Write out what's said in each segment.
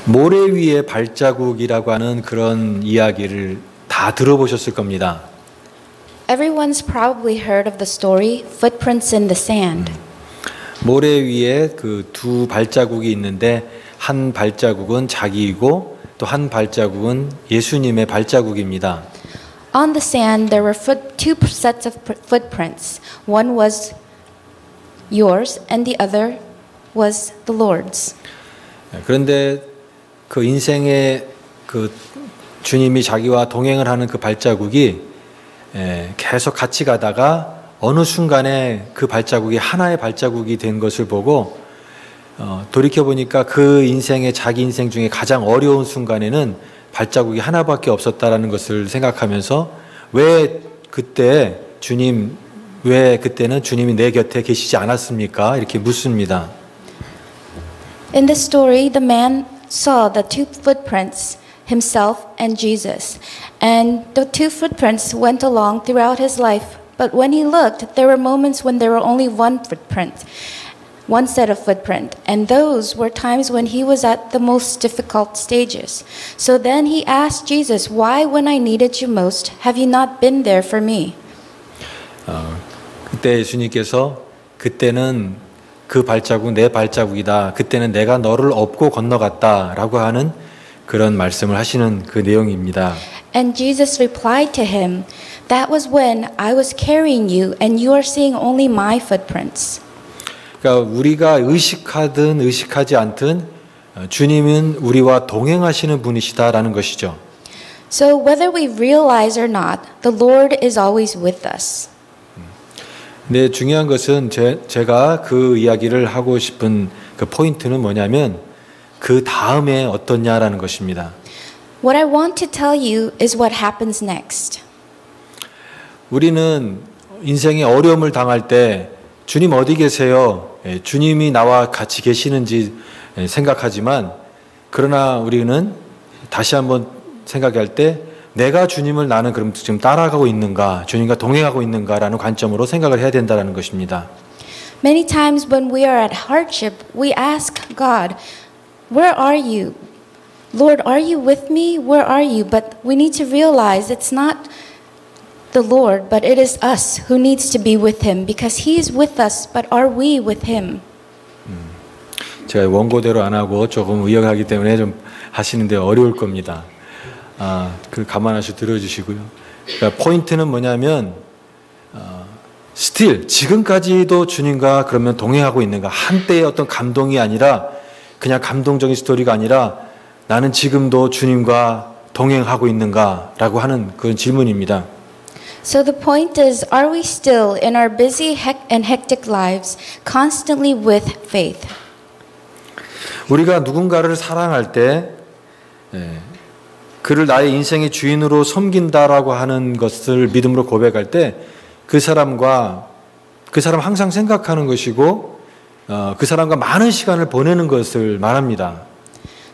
모래 위의 발자국이라고 하는 그런 이야기를 다 들어보셨을 겁니다. Everyone's probably heard of the story, Footprints in the Sand. 모래 위에 그 두 발자국이 있는데 한 발자국은 자기이고 또 한 발자국은 예수님의 발자국입니다. On the sand, there were two sets of footprints. One was yours, and the other was the Lord's. 그런데 그 인생의 그 주님이 자기와 동행을 하는 그 발자국이 계속 같이 가다가 어느 순간에 그 발자국이 하나의 발자국이 된 것을 보고 돌이켜 보니까 그 인생의 자기 인생 중에 가장 어려운 순간에는 발자국이 하나밖에 없었다라는 것을 생각하면서 왜 그때는 주님이 내 곁에 계시지 않았습니까? 이렇게 묻습니다. In the story, the man saw the two footprints, himself and Jesus. And the two footprints went along throughout his life. But when he looked, there were moments when there were only one footprint, one set of footprint. And those were times when he was at the most difficult stages. So then he asked Jesus, "Why, when I needed you most, have you not been there for me?" 그때 예수님께서 그때는 그 발자국 내 발자국이다. 그때는 내가 너를 업고 건너갔다라고 하는 그런 말씀을 하시는 그 내용입니다. And Jesus replied to him, "That was when I was carrying you and you are seeing only my footprints." 그러니까 우리가 의식하든 의식하지 않든 주님은 우리와 동행하시는 분이시다라는 것이죠. So whether we realize or not, the Lord is always with us. 네, 중요한 것은 제가 그 이야기를 하고 싶은 그 포인트는 뭐냐면 그 다음에 어떠냐라는 것입니다. What I want to tell you is what happens next. 우리는 인생의 어려움을 당할 때 주님 어디 계세요? 주님이 나와 같이 계시는지 생각하지만 그러나 우리는 다시 한번 생각할 때 내가 주님을 나는 그럼 지금 따라가고 있는가, 주님과 동행하고 있는가라는 관점으로 생각을 해야 된다는 것입니다. Many times when we are at hardship, we ask God, "Where are you? Lord, are you with me? Where are you?" But we need to realize it's not the Lord, but it is us who needs to be with Him because He is with us, but are we with Him? 제가 원고대로 안 하고 조금 의역하기 때문에 좀 하시는데 어려울 겁니다. 그 감안하셔 들어주시고요. 그러니까 포인트는 뭐냐면 still 지금까지도 주님과 그러면 동행하고 있는가? 한때의 어떤 감동이 아니라 그냥 감동적인 스토리가 아니라 나는 지금도 주님과 동행하고 있는가라고 하는 그런 질문입니다. So the point is, are we still in our busy and hectic lives constantly with faith? 우리가 누군가를 사랑할 때 그를 나의 인생의 주인으로 섬긴다라고 하는 것을 믿음으로 고백할 때 그 사람 항상 생각하는 것이고 그 사람과 많은 시간을 보내는 것을 말합니다.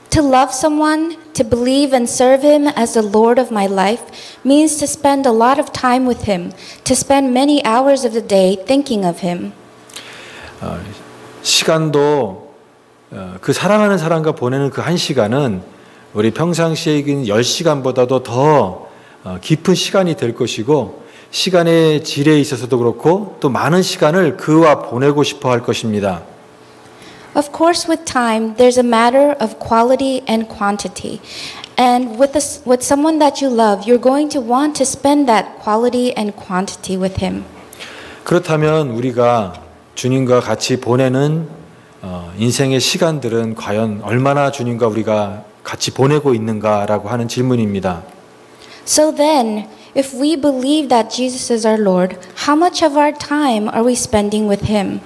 To love someone, to believe and serve him as the Lord of my life means to spend a lot of time with him, to spend many hours of the day thinking of him. 시간도 그 사랑하는 사람과 보내는 그 한 시간은 우리 평상시에 10시간보다도 더 깊은 시간이 될 것이고 시간의 질에 있어서도 그렇고 또 많은 시간을 그와 보내고 싶어 할 것입니다. Of course, with time, there's a matter of quality and quantity. And with someone that you love, you're going to want to spend that quality and quantity with him. 그렇다면 우리가 주님과 같이 보내는 인생의 시간들은 과연 얼마나 주님과 우리가 같이 보내고 있는가라고 하는 질문입니다. So then, if we believe that Jesus is our Lord, how much of our time are we spending with him?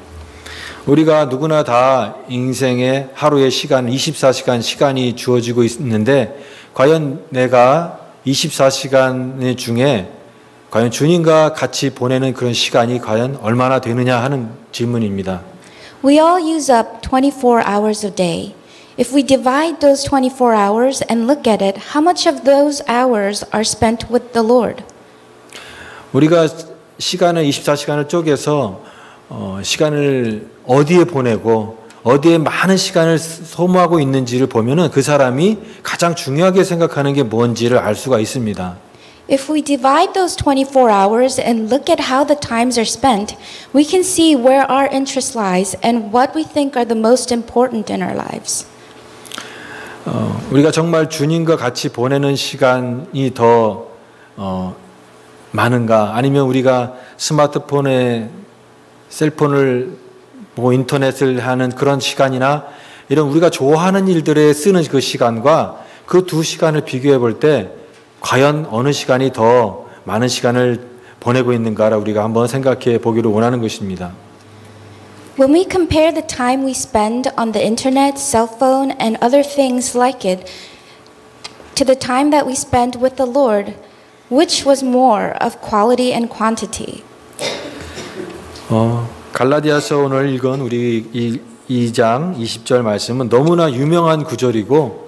우리가 누구나 다 인생의 하루의 시간, 24시간 시간이 주어지고 있는데 과연 내가 24시간 중에 과연 주님과 같이 보내는 그런 시간이 과연 얼마나 되느냐 하는 질문입니다. We all use up 24 hours a day. If we divide those 24 hours and look at it, how much of those hours are spent with the Lord? 우리가 시간을 24시간을 쪼개서 시간을 어디에 보내고 어디에 많은 시간을 소모하고 있는지를 보면은 그 사람이 가장 중요하게 생각하는 게 뭔지를 알 수가 있습니다. If we divide those 24 hours and look at how the times are spent, we can see where our interest lies and what we think are the most important in our lives. 우리가 정말 주님과 같이 보내는 시간이 더 많은가? 아니면 우리가 스마트폰에 셀폰을 보고 인터넷을 하는 그런 시간이나 이런 우리가 좋아하는 일들에 쓰는 그 시간과 그 두 시간을 비교해 볼 때 과연 어느 시간이 더 많은 시간을 보내고 있는가를 우리가 한번 생각해 보기를 원하는 것입니다. When we compare the time we spend on the internet, cell phone, and other things like it to the time that we spend with the Lord, which was more of quality and quantity? 갈라디아서 오늘 읽은 우리 2장 20절 말씀은 너무나 유명한 구절이고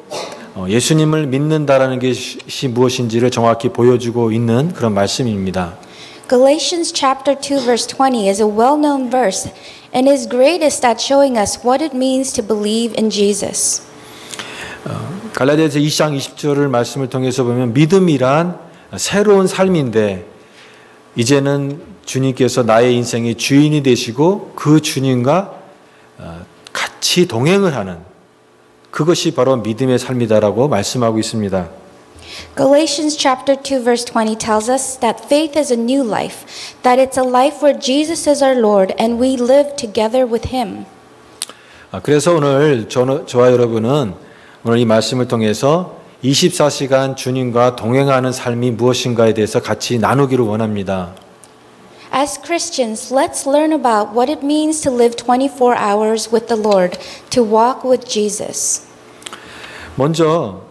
예수님을 믿는다라는 것이 무엇인지를 정확히 보여주고 있는 그런 말씀입니다. Galatians chapter 2 verse 20 is a well-known verse and is greatest at showing us what it means to believe in Jesus. 갈라디아서 2장 20절을 말씀을 통해서 보면 믿음이란 새로운 삶인데 이제는 주님께서 나의 인생의 주인이 되시고 그 주님과 같이 동행을 하는 그것이 바로 믿음의 삶이다라고 말씀하고 있습니다. Galatians chapter 2 verse 20 tells us that faith is a new life, that it's a life where Jesus is our Lord and we live together with Him. 그래서 오늘 저와 여러분은 오늘 이 말씀을 통해서 24시간 주님과 동행하는 삶이 무엇인가에 대해서 같이 나누기를 원합니다. As Christians, let's learn about what it means to live 24 hours with the Lord, to walk with Jesus. 먼저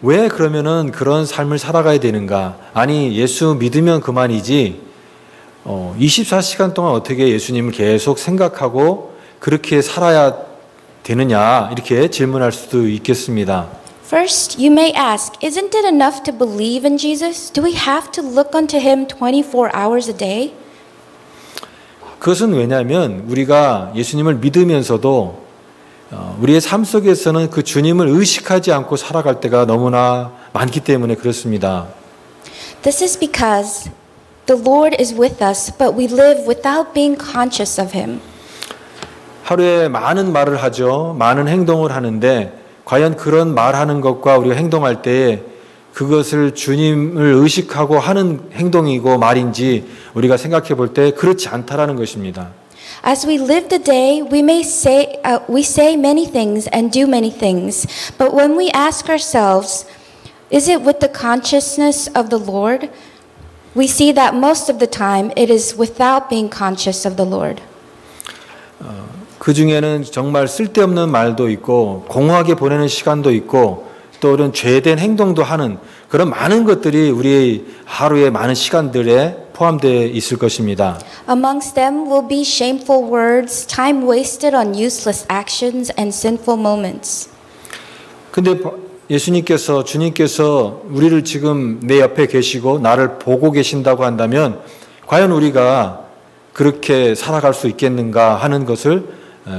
왜 그러면은 그런 삶을 살아가야 되는가? 아니 예수 믿으면 그만이지 24시간 동안 어떻게 예수님을 계속 생각하고 그렇게 살아야 되느냐 이렇게 질문할 수도 있겠습니다. First, you may ask, isn't it enough to believe in Jesus? Do we have to look unto Him 24 hours a day? 그것은 왜냐하면 우리가 예수님을 믿으면서도 우리의 삶 속에서는 그 주님을 의식하지 않고 살아갈 때가 너무나 많기 때문에 그렇습니다. This is because the Lord is with us, but we live without being conscious of Him. 하루에 많은 말을 하죠. 많은 행동을 하는데 과연 그런 말하는 것과 우리가 행동할 때에 그것을 주님을 의식하고 하는 행동이고 말인지 우리가 생각해 볼 때 그렇지 않다라는 것입니다. As we live the day, we say many things and do many things, but when we ask ourselves, is it with the consciousness of the Lord? We see that most of the time it is without being conscious of the Lord. 그 중에는 정말 쓸데없는 말도 있고 공허하게 보내는 시간도 있고 또 이런 죄된 행동도 하는 그런 많은 것들이 우리의 하루의 많은 시간들에 포함되어 있을 것입니다. Amongst them will be shameful words, time wasted on useless actions, and sinful moments. 근데 주님께서 우리를 지금 내 옆에 계시고 나를 보고 계신다고 한다면 과연 우리가 그렇게 살아갈 수 있겠는가 하는 것을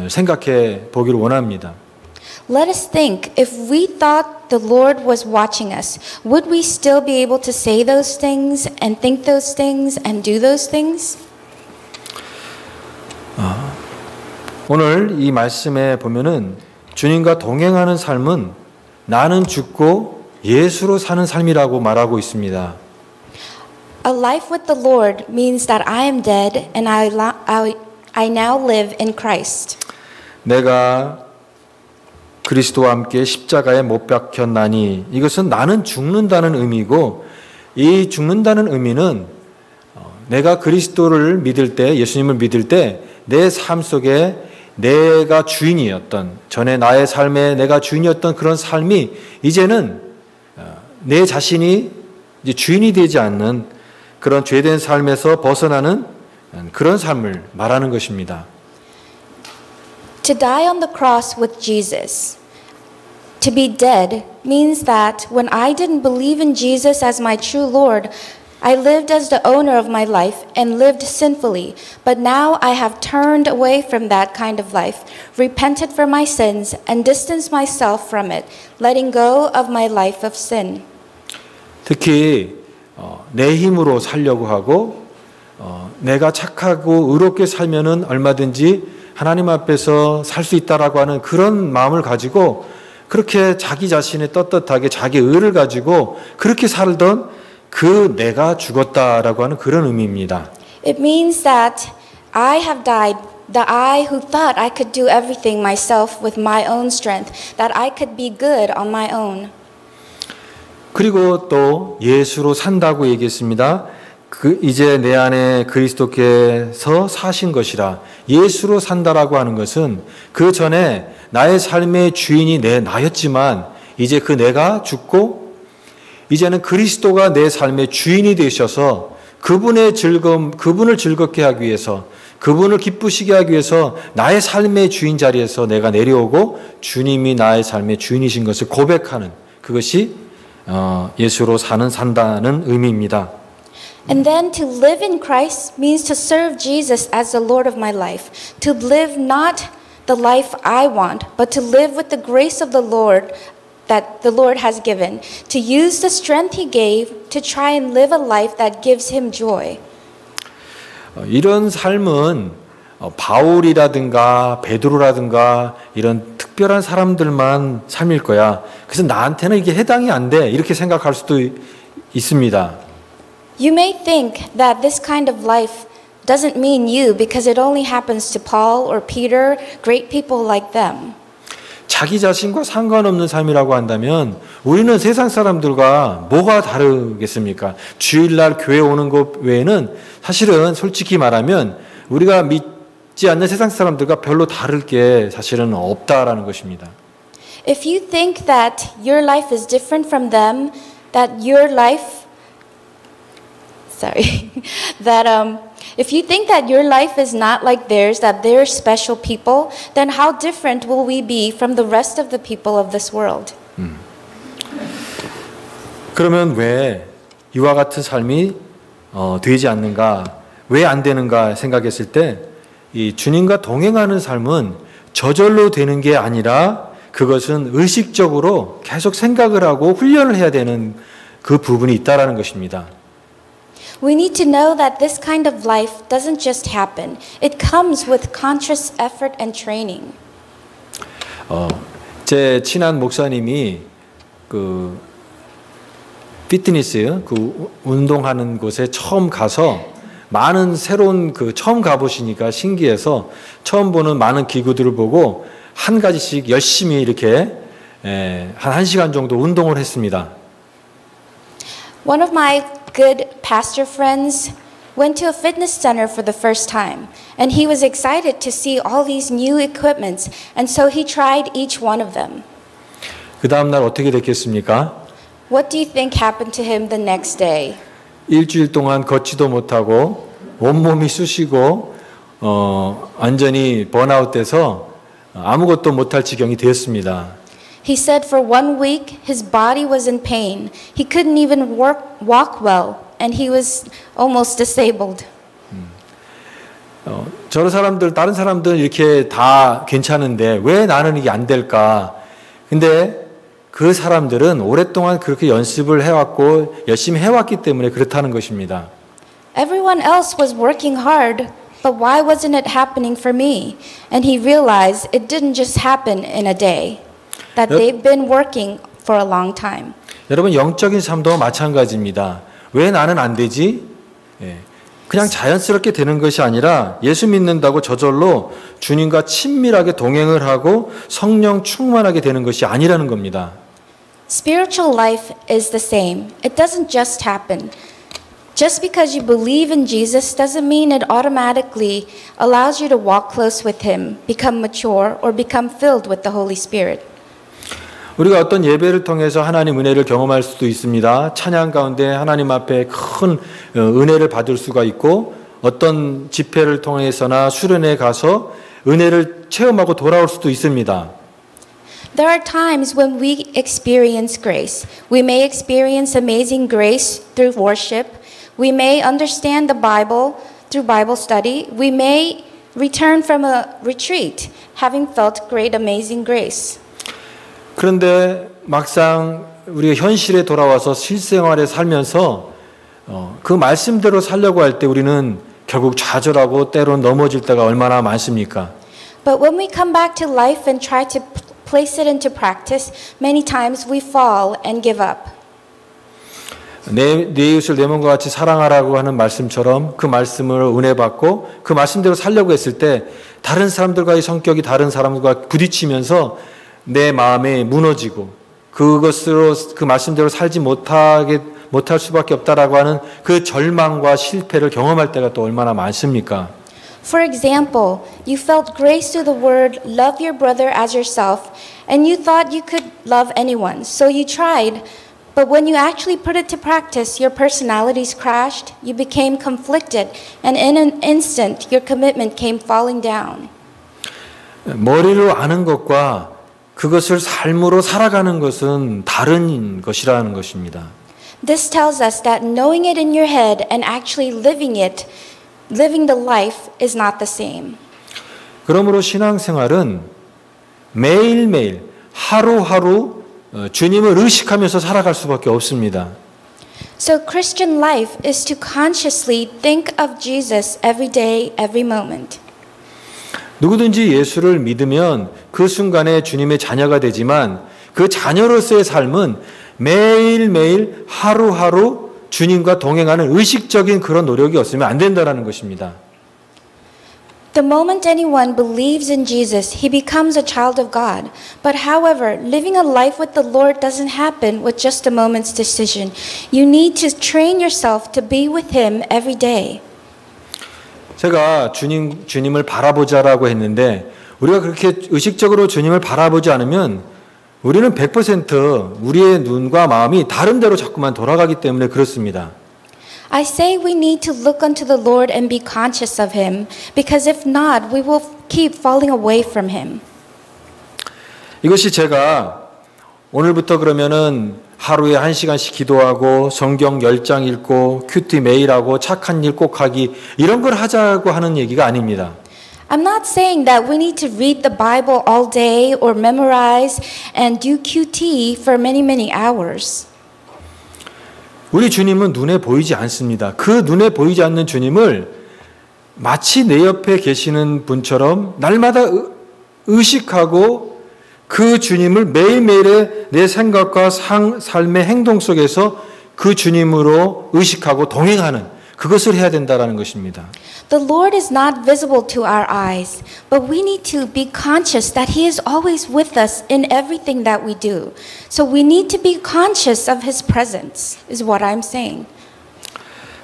생각해 보기를 원합니다. Let us think, if we thought the Lord was watching us, would we still be able to say those things and think those things and do those things? 오늘 이 말씀에 보면은 주님과 동행하는 삶은 나는 죽고 예수로 사는 삶이라고 말하고 있습니다. A life with the Lord means that I am dead and I now live in Christ. 내가 그리스도와 함께 십자가에 못 박혔나니 이것은 나는 죽는다는 의미고 이 죽는다는 의미는 내가 그리스도를 믿을 때 예수님을 믿을 때 내 삶 속에 내가 주인이었던 전에 나의 삶에 내가 주인이었던 그런 삶이 이제는 내 자신이 이제 주인이 되지 않는 그런 죄된 삶에서 벗어나는 그런 삶을 말하는 것입니다. To die on the cross with Jesus, to be dead, means that when I didn't believe in Jesus as my true Lord, I lived as the owner of my life and lived sinfully, but now I have turned away from that kind of life, repented for my sins, and distanced myself from it, letting go of my life of sin. 특히 내 힘으로 살려고 하고 내가 착하고 의롭게 살면은 얼마든지 하나님 앞에서 살 수 있다라고 하는 그런 마음을 가지고 그렇게 자기 자신의 떳떳하게 자기 의를 가지고 그렇게 살던 그 내가 죽었다라고 하는 그런 의미입니다. It means that I have died, the I who thought I could do everything myself with my own strength, that I could be good on my own. 그리고 또 예수로 산다고 얘기했습니다. 이제 내 안에 그리스도께서 사신 것이라. 예수로 산다라고 하는 것은 그 전에 나의 삶의 주인이 나였지만 이제 그 내가 죽고 이제는 그리스도가 내 삶의 주인이 되셔서 그분의 즐거움, 그분을 즐겁게 하기 위해서 그분을 기쁘시게 하기 위해서 나의 삶의 주인 자리에서 내가 내려오고 주님이 나의 삶의 주인이신 것을 고백하는 그것이 예수로 산다는 의미입니다. And then to live in Christ means to serve Jesus as the Lord of my life, to live not the life I want, but to live with the grace of the Lord that the Lord has given, to use the strength He gave to try and live a life that gives Him joy. 이런 삶은 바울이라든가 베드로라든가 이런 특별한 사람들만 삶일 거야. 그래서 나한테는 이게 해당이 안 돼. 이렇게 생각할 수도 있습니다. You may think that this kind of life doesn't mean you because it only happens to Paul or Peter, great people like them. 자기 자신과 상관없는 삶이라고 한다면 우리는 세상 사람들과 뭐가 다르겠습니까? 주일날 교회 오는 것 외에는 사실은 솔직히 말하면 우리가 믿지 않는 세상 사람들과 별로 다를 게 사실은 없다라는 것입니다. If you think that your life is different from them, that your life if you think that your life is not like theirs, that they're special people, then how different will we be from the rest of the people of this world? 그러면 왜 이와 같은 삶이 되지 않는가, 왜 안 되는가 생각했을 때 이 주님과 동행하는 삶은 저절로 되는 게 아니라 그것은 의식적으로 계속 생각을 하고 훈련을 해야 되는 그 부분이 있다라는 것입니다. We need to know that this kind of life doesn't just happen. It comes with conscious effort and training. 제 친한 목사님이 그 피트니스 그 운동하는 곳에 처음 가서 많은 새로운 처음 가보시니까 신기해서 처음 보는 많은 기구들을 보고 한 가지씩 열심히 이렇게 한 1시간 정도 운동을 했습니다. One of my good pastor friends went to a fitness center for the first time, and he was excited to see all these new equipments, and so he tried each one of them. 그 다음 날 어떻게 됐겠습니까? What do you think happened to him the next day? 일주일 동안 걷지도 못하고 온몸이 쑤시고 완전히 번아웃돼서 아무것도 못할 지경이 되었습니다. He said for 1 week his body was in pain. He couldn't even walk well, and he was almost disabled. 저런 사람들, 다른 사람들은 이렇게 다 괜찮은데 왜 나는 이게 안 될까? 근데 그 사람들은 오랫동안 그렇게 연습을 해왔고 열심히 해왔기 때문에 그렇다는 것입니다. Everyone else was working hard, but why wasn't it happening for me? And he realized it didn't just happen in a day. That they've been working for a long time. 여러분 영적인 삶도 마찬가지입니다. 왜 나는 안 되지? 그냥 자연스럽게 되는 것이 아니라 예수 믿는다고 저절로 주님과 친밀하게 동행을 하고 성령 충만하게 되는 것이 아니라는 겁니다. Spiritual life is the same. It doesn't just happen. Just because you believe in Jesus doesn't mean it automatically allows you to walk close with Him, become mature, or become filled with the Holy Spirit. 우리가 어떤 예배를 통해서 하나님 은혜를 경험할 수도 있습니다. 찬양 가운데 하나님 앞에 큰 은혜를 받을 수가 있고 어떤 집회를 통해서나 수련회 가서 은혜를 체험하고 돌아올 수도 있습니다. There are times when we experience grace. We may experience amazing grace through worship. We may understand the Bible through Bible study. We may return from a retreat, having felt great amazing grace. 그런데 막상 우리가 현실에 돌아와서 실생활에 살면서 그 말씀대로 살려고 할 때 우리는 결국 좌절하고 때론 넘어질 때가 얼마나 많습니까? But when we come back to life and try to place it into practice, many times we fall and give up. 내 이웃을 내 몸과 같이 사랑하라고 하는 말씀처럼 그 말씀을 은혜 받고 그 말씀대로 살려고 했을 때 다른 사람들과의 성격이 다른 사람과 부딪히면서 내 마음이 무너지고 그것으로 그 말씀대로 살지 못할 수밖에 없다라고 하는 그 절망과 실패를 경험할 때가 또 얼마나 많습니까? For example, you felt grace to the word, love your brother as yourself, and you thought you could love anyone, so you tried. But when you actually put it to practice, your personalities crashed, you became conflicted, and in an instant, your commitment came falling down. 머리로 아는 것과 그것을 삶으로 살아가는 것은 다른 것이라는 것입니다. This tells us that knowing it in your head and actually living the life is not the same. 그러므로 신앙생활은 매일매일 하루하루 주님을 의식하면서 살아갈 수밖에 없습니다. So Christian life is to consciously think of Jesus every day, every moment. 누구든지 예수를 믿으면 그 순간에 주님의 자녀가 되지만 그 자녀로서의 삶은 매일매일 하루하루 주님과 동행하는 의식적인 그런 노력이 없으면 안 된다는 것입니다. The moment anyone believes in Jesus, he becomes a child of God. But however, living a life with the Lord doesn't happen with just a moment's decision. You need to train yourself to be with Him every day. 제가 주님을 바라보자라고 했는데 우리가 그렇게 의식적으로 주님을 바라보지 않으면 우리는 100% 우리의 눈과 마음이 다른 데로 자꾸만 돌아가기 때문에 그렇습니다. I say we need to look unto the Lord and be conscious of Him, because if not, we will keep falling away from Him. 이것이 제가 오늘부터 그러면은 하루에 1시간씩 기도하고 성경 10장 읽고 큐티 매일 하고 착한 일 꼭 하기 이런 걸 하자고 하는 얘기가 아닙니다. I'm not saying that we need to read the Bible all day or memorize and do QT for many hours. 우리 주님은 눈에 보이지 않습니다. 그 눈에 보이지 않는 주님을 마치 내 옆에 계시는 분처럼 날마다 의식하고 그 주님을 매일매일의 내 생각과 삶의 행동 속에서 그 주님으로 의식하고 동행하는 그것을 해야 된다는 것입니다. The Lord is not visible to our eyes, but we need to be conscious that He is always with us in everything that we do. So we need to be conscious of His presence, is what I'm saying.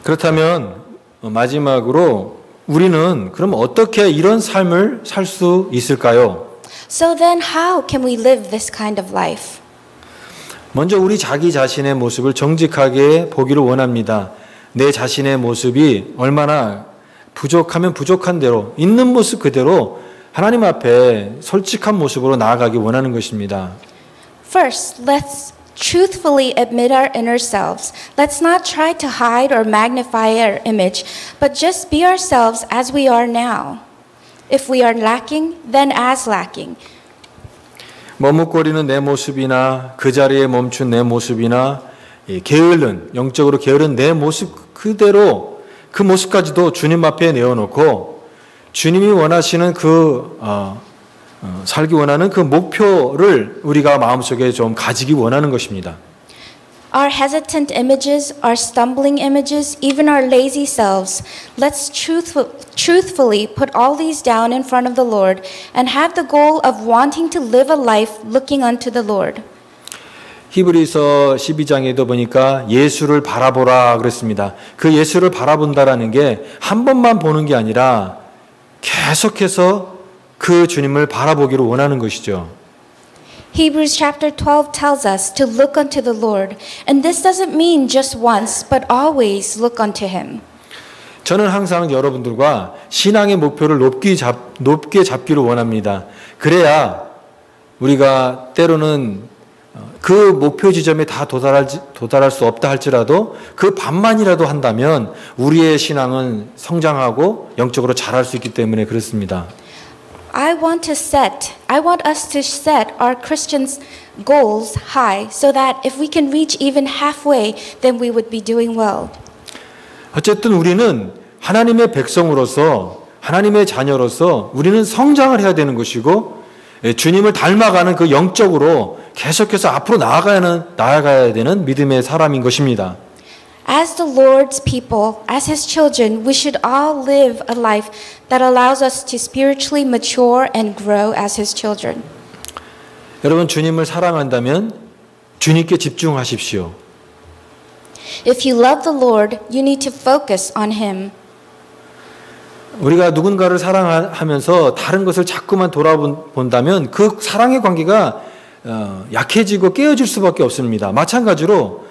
그렇다면 마지막으로 우리는 그럼 어떻게 이런 삶을 살 수 있을까요? So then how can we live this kind of life? 먼저 우리 자기 자신의 모습을 정직하게 보기를 원합니다. 내 자신의 모습이 얼마나 부족하면 부족한 대로 있는 모습 그대로 하나님 앞에 솔직한 모습으로 나아가기 원하는 것입니다. First, let's truthfully admit our inner selves. Let's not try to hide or magnify our image, but just be ourselves as we are now. If we are lacking, then as lacking. 머뭇거리는 내 모습이나 그 자리에 멈춘 내 모습이나 게으른 영적으로 게으른 내 모습 그대로 그 모습까지도 주님 앞에 내어놓고 주님이 원하시는 살기 원하는 그 목표를 우리가 마음속에 좀 가지기 원하는 것입니다. Our hesitant images, our stumbling images, even our lazy selves, let's truthfully put all these down in front of the Lord and have the goal of wanting to live a life looking unto the Lord. 히브리서 12장에도 보니까 예수를 바라보라 그랬습니다. 그 예수를 바라본다라는 게 한 번만 보는 게 아니라 계속해서 그 주님을 바라보기를 원하는 것이죠. Hebrews chapter 12 tells us to look unto the Lord, and this doesn't mean just once, but always look unto Him. 저는 항상 여러분들과 신앙의 목표를 높게 잡기를 원합니다. 그래야 우리가 때로는 그 목표 지점에 다 도달할 수 없다 할지라도 그 반만이라도 한다면 우리의 신앙은 성장하고 영적으로 자랄 수 있기 때문에 그렇습니다. I want us to set our Christians' goals high so that if we can reach even halfway, then we would be doing well. 어쨌든 우리는 하나님의 백성으로서 하나님의 자녀로서 우리는 성장을 해야 되는 것이고 주님을 닮아가는 그 영적으로 계속해서 앞으로 나아가야 되는 믿음의 사람인 것입니다. As the Lord's people, as His children, we should all live a life that allows us to spiritually mature and grow as His children. 여러분 주님을 사랑한다면 주님께 집중하십시오. If you love the Lord, you need to focus on Him. 우리가 누군가를 사랑하면서 다른 것을 자꾸만 돌아본다면 그 사랑의 관계가 약해지고 깨어질 수밖에 없습니다. 마찬가지로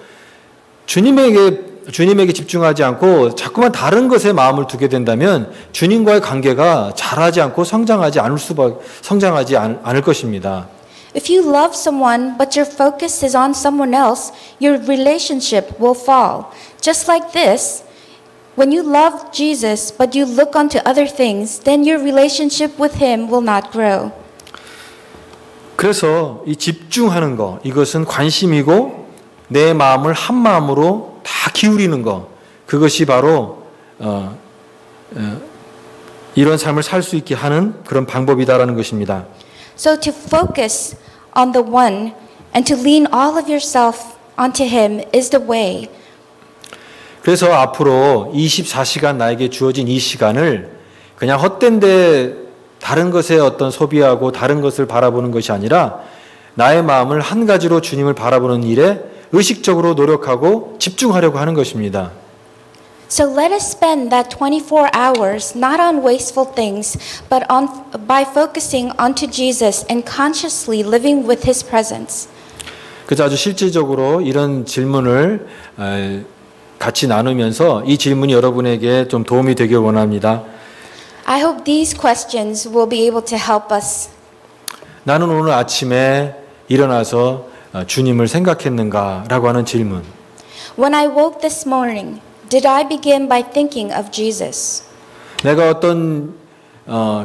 주님에게 집중하지 않고 자꾸만 다른 것에 마음을 두게 된다면 주님과의 관계가 자라지 않고 성장하지 않을 것입니다. If you love someone but your focus is on someone else, your relationship will fall. Just like this, when you love Jesus but you look onto other things, then your relationship with Him will not grow. 그래서 이 집중하는 거, 이것은 관심이고 내 마음을 한 마음으로 다 기울이는 거, 그것이 바로 이런 삶을 살 수 있게 하는 그런 방법이다라는 것입니다. So to focus on the one and to lean all of yourself onto Him is the way. 그래서 앞으로 24시간 나에게 주어진 이 시간을 그냥 헛된데 다른 것에 어떤 소비하고 다른 것을 바라보는 것이 아니라 나의 마음을 한 가지로 주님을 바라보는 일에 의식적으로 노력하고 집중하려고 하는 것입니다. So let us spend that 24 hours not on wasteful things, but by focusing onto Jesus and consciously living with His presence. 그래서 아주 실질적으로 이런 질문을 같이 나누면서 이 질문이 여러분에게 좀 도움이 되길 원합니다. I hope these questions will be able to help us. 나는 오늘 아침에 일어나서 주님을 생각했는가라고 하는 질문. When I woke this morning, did I begin by thinking of Jesus? 내가 어떤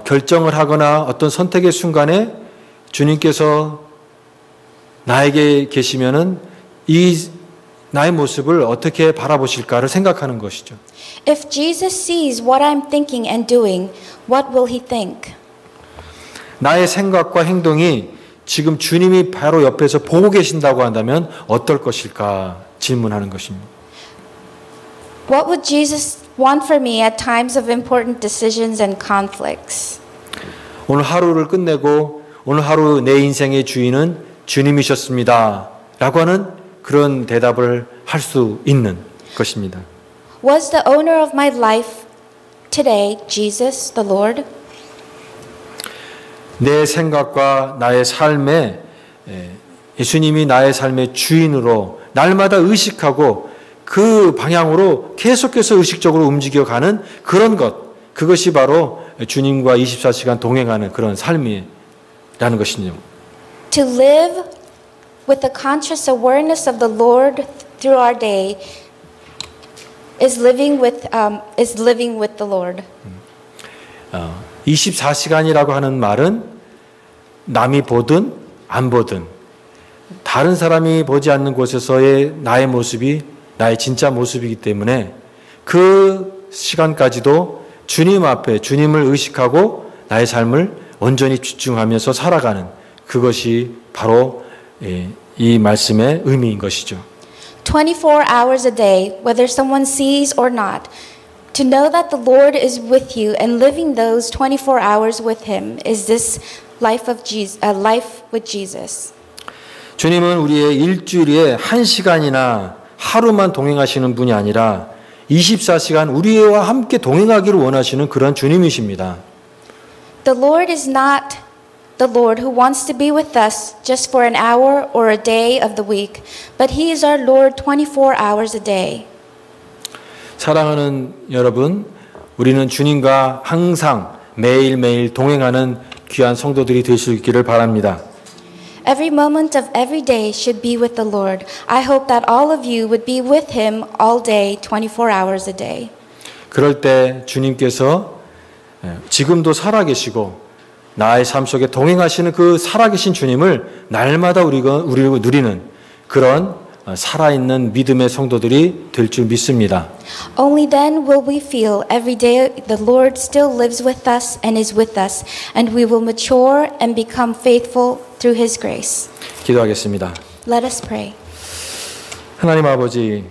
결정을 하거나 어떤 선택의 순간에 주님께서 나에게 계시면은 이 나의 모습을 어떻게 바라보실까를 생각하는 것이죠. If Jesus sees what I'm thinking and doing, what will He think? 나의 생각과 행동이 지금 주님이 바로 옆에서 보고 계신다고 한다면 어떨 것일까 질문하는 것입니다. What would Jesus want for me at times of important decisions and conflicts? 오늘 하루를 끝내고 오늘 하루 내 인생의 주인은 주님이셨습니다. 라고 하는 그런 대답을 할 수 있는 것입니다. Was the owner of my life today Jesus, the Lord? 내 생각과 나의 삶에 예수님이 나의 삶의 주인으로 날마다 의식하고 그 방향으로 계속해서 의식적으로 움직여가는 그런 것, 그것이 바로 주님과 24시간 동행하는 그런 삶이라는 것이죠. To live with the conscious awareness of the Lord through our day is living with the Lord. 24시간이라고 하는 말은 남이 보든 안 보든 다른 사람이 보지 않는 곳에서의 나의 모습이 나의 진짜 모습이기 때문에 그 시간까지도 주님 앞에 주님을 의식하고 나의 삶을 온전히 집중하면서 살아가는 그것이 바로 이 말씀의 의미인 것이죠. 24 hours a day, whether someone sees or not, to know that the Lord is with you and living those 24 hours with Him is this life of Jesus, life with Jesus. 주님은 우리의 일주일에 1시간이나 하루만 동행하시는 분이 아니라 24시간 우리와 함께 동행하기를 원하시는 그런 주님이십니다. The Lord is not the Lord who wants to be with us just for an hour or a day of the week, but He is our Lord 24 hours a day. 사랑하는 여러분, 우리는 주님과 항상 매일매일 동행하는 귀한 성도들이 될 수 있기를 바랍니다. Every moment of every day should be with the Lord. I hope that all of you would be with Him all day, 24 hours a day. 그럴 때 주님께서 지금도 살아계시고 나의 삶 속에 동행하시는 그 살아계신 주님을 날마다 우리가 누리는 그런 살아있는 믿음의 성도들이 될 줄 믿습니다. Only then will we feel every day the Lord still lives with us and is with us, and we will mature and become faithful through His grace. 기도하겠습니다. Let us pray. 하나님 아버지,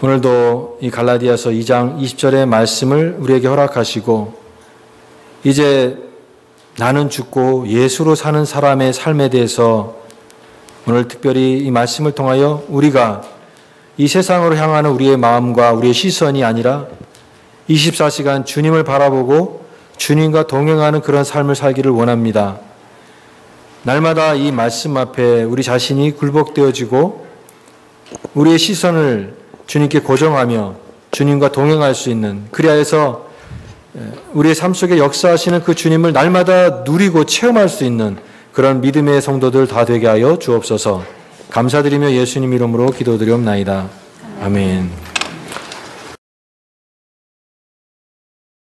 오늘도 이 갈라디아서 2장 20절의 말씀을 우리에게 허락하시고 이제 나는 죽고 예수로 사는 사람의 삶에 대해서 오늘 특별히 이 말씀을 통하여 우리가 이 세상으로 향하는 우리의 마음과 우리의 시선이 아니라 24시간 주님을 바라보고 주님과 동행하는 그런 삶을 살기를 원합니다. 날마다 이 말씀 앞에 우리 자신이 굴복되어지고 우리의 시선을 주님께 고정하며 주님과 동행할 수 있는, 그리하여서 우리의 삶 속에 역사하시는 그 주님을 날마다 누리고 체험할 수 있는 그런 믿음의 성도들 다 되게 하여 주옵소서. 감사드리며 예수님 이름으로 기도드리옵나이다. 아멘.